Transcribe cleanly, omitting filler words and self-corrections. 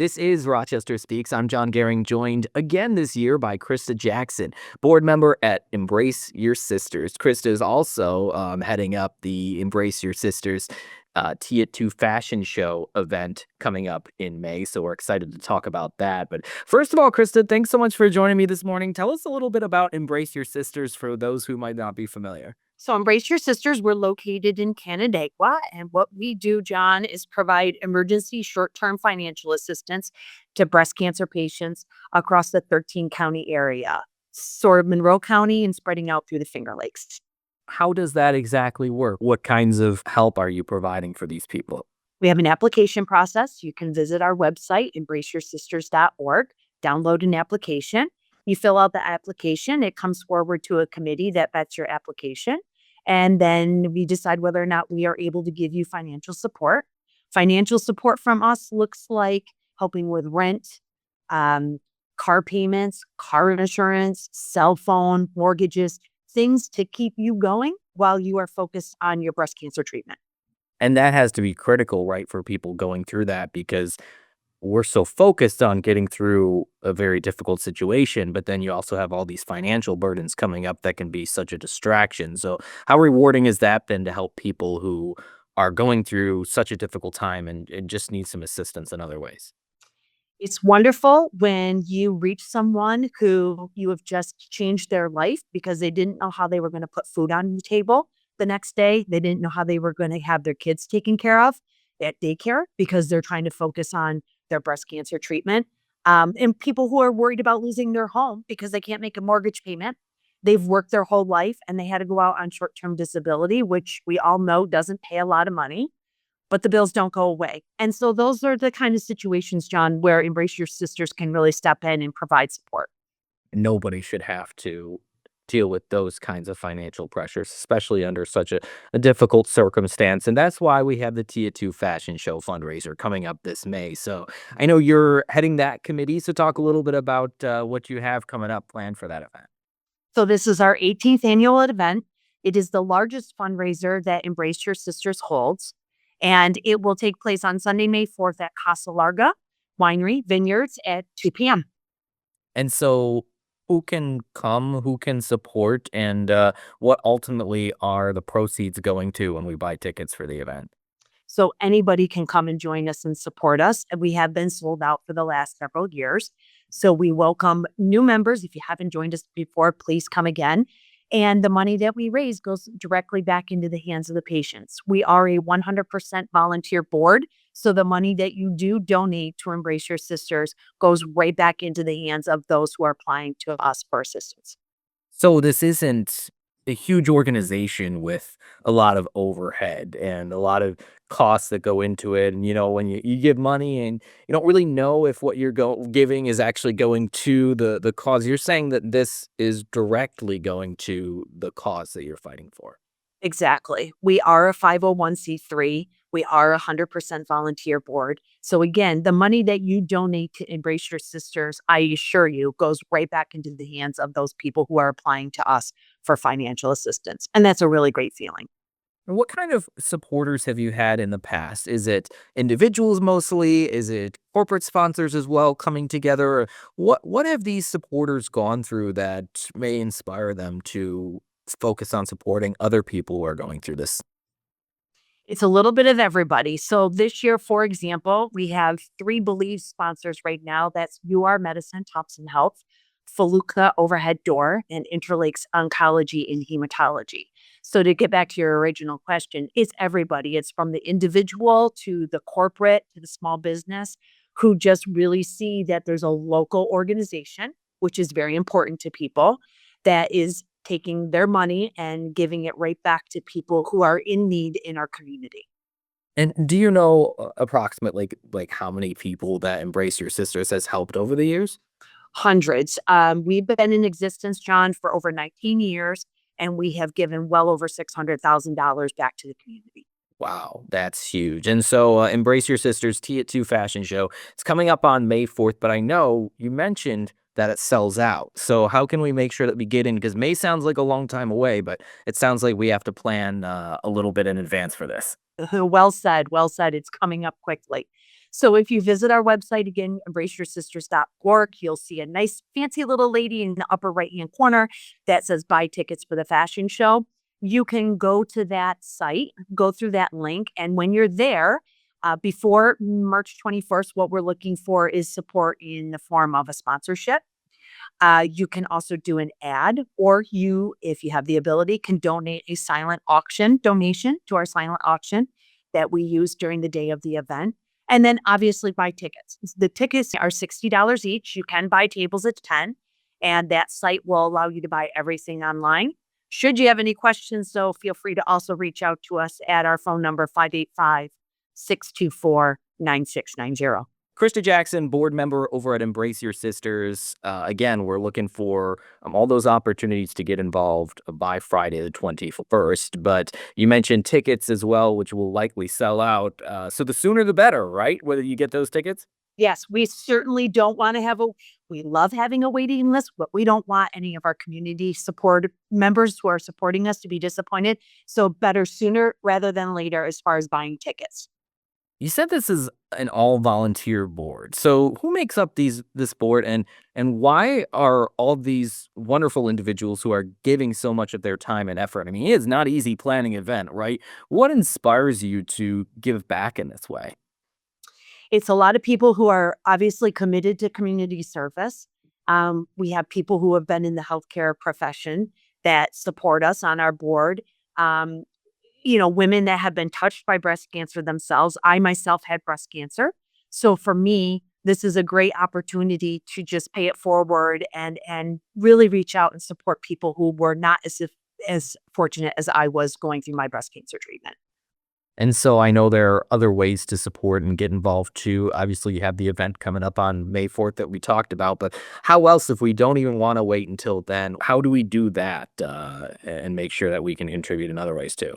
This is Rochester Speaks. I'm John Gehring, joined again this year by Krista Jackson, board member at Embrace Your Sisters. Krista is also heading up the Embrace Your Sisters Two Fashion Show event coming up in May. So we're excited to talk about that. But first of all, Krista, thanks so much for joining me this morning. Tell us a little bit about Embrace Your Sisters for those who might not be familiar. So Embrace Your Sisters, we're located in Canandaigua, and what we do, John, is provide emergency short-term financial assistance to breast cancer patients across the 13-county area, sort of Monroe County and spreading out through the Finger Lakes. How does that exactly work? What kinds of help are you providing for these people? We have an application process. You can visit our website, embraceyoursisters.org, download an application. You fill out the application. It comes forward to a committee that vets your application. And then we decide whether or not we are able to give you financial support. Financial support from us looks like helping with rent, car payments, car insurance, cell phone, mortgages, things to keep you going while you are focused on your breast cancer treatment. And that has to be critical, right, for people going through that, because we're so focused on getting through a very difficult situation, but then you also have all these financial burdens coming up that can be such a distraction. So how rewarding has that been to help people who are going through such a difficult time and just need some assistance in other ways? It's wonderful when you reach someone who you have just changed their life because they didn't know how they were going to put food on the table the next day. They didn't know how they were going to have their kids taken care of at daycare because they're trying to focus on their breast cancer treatment. And people who are worried about losing their home because they can't make a mortgage payment. They've worked their whole life and they had to go out on short-term disability, which we all know doesn't pay a lot of money, but the bills don't go away. And so those are the kind of situations, John, where Embrace Your Sisters can really step in and provide support. Nobody should have to deal with those kinds of financial pressures, especially under such a difficult circumstance. And that's why we have the Two Fashion Show Fundraiser coming up this May. So I know you're heading that committee. So talk a little bit about what you have coming up planned for that event. So this is our 18th annual event. It is the largest fundraiser that Embrace Your Sisters holds. And it will take place on Sunday, May 4th at Casa Larga Winery Vineyards at 2 p.m. And so who can come, who can support, and what ultimately are the proceeds going to when we buy tickets for the event? So anybody can come and join us and support us. And we have been sold out for the last several years. So we welcome new members. If you haven't joined us before, please come again. And the money that we raise goes directly back into the hands of the patients. We are a 100% volunteer board. So the money that you do donate to Embrace Your Sisters goes right back into the hands of those who are applying to us for assistance. So this isn't a huge organization with a lot of overhead and a lot of costs that go into it. And, when you give money and you don't really know if what you're giving is actually going to the cause, you're saying that this is directly going to the cause that you're fighting for. Exactly. We are a 501c3. We are a 100% volunteer board. So again, the money that you donate to Embrace Your Sisters, I assure you, goes right back into the hands of those people who are applying to us for financial assistance. And that's a really great feeling. And what kind of supporters have you had in the past? Is it individuals mostly? Is it corporate sponsors as well coming together? Or what have these supporters gone through that may inspire them to focus on supporting other people who are going through this? It's a little bit of everybody. So this year, for example, we have 3 Believe sponsors right now. That's UR Medicine, Thompson Health, Feluca Overhead Door, and Interlakes Oncology and Hematology. So to get back to your original question, it's everybody. It's from the individual to the corporate to the small business who just really see that there's a local organization, which is very important to people, that is taking their money and giving it right back to people who are in need in our community. And do you know approximately like how many people that Embrace Your Sisters has helped over the years? Hundreds. We've been in existence, John, for over 19 years, and we have given well over $600,000 back to the community. Wow, that's huge. And so Embrace Your Sisters Two Fashion Show. It's coming up on May 4th, but I know you mentioned that it sells out. So how can we make sure that we get in? Because May sounds like a long time away, but it sounds like we have to plan a little bit in advance for this. Well said. Well said. It's coming up quickly. So if you visit our website, again, embraceyoursisters.org, you'll see a nice fancy little lady in the upper right-hand corner that says buy tickets for the fashion show. You can go to that site, go through that link, and when you're there, before March 21st, what we're looking for is support in the form of a sponsorship. You can also do an ad, or you, if you have the ability, can donate a silent auction donation to our silent auction that we use during the day of the event. And then obviously buy tickets. The tickets are $60 each. You can buy tables at 10, and that site will allow you to buy everything online. Should you have any questions, though, feel free to also reach out to us at our phone number 585-624-9690. Krista Jackson, board member over at Embrace Your Sisters. Again, we're looking for all those opportunities to get involved by Friday the 21st. But you mentioned tickets as well, which will likely sell out. So the sooner the better, right? Whether you get those tickets? Yes, we certainly don't wanna have a we love having a waiting list, but we don't want any of our community support members who are supporting us to be disappointed. So better sooner rather than later as far as buying tickets. You said this is an all volunteer board. So who makes up this board, and why are all these wonderful individuals who are giving so much of their time and effort? I mean, it is not easy planning an event, right? What inspires you to give back in this way? It's a lot of people who are obviously committed to community service. We have people who have been in the healthcare profession that support us on our board. Um, Women that have been touched by breast cancer themselves. I myself had breast cancer. So for me, this is a great opportunity to just pay it forward and really reach out and support people who were not as fortunate as I was going through my breast cancer treatment. And so I know there are other ways to support and get involved too. Obviously, you have the event coming up on May 4th that we talked about, but how else, if we don't even want to wait until then, how do we do that and make sure that we can contribute in other ways too?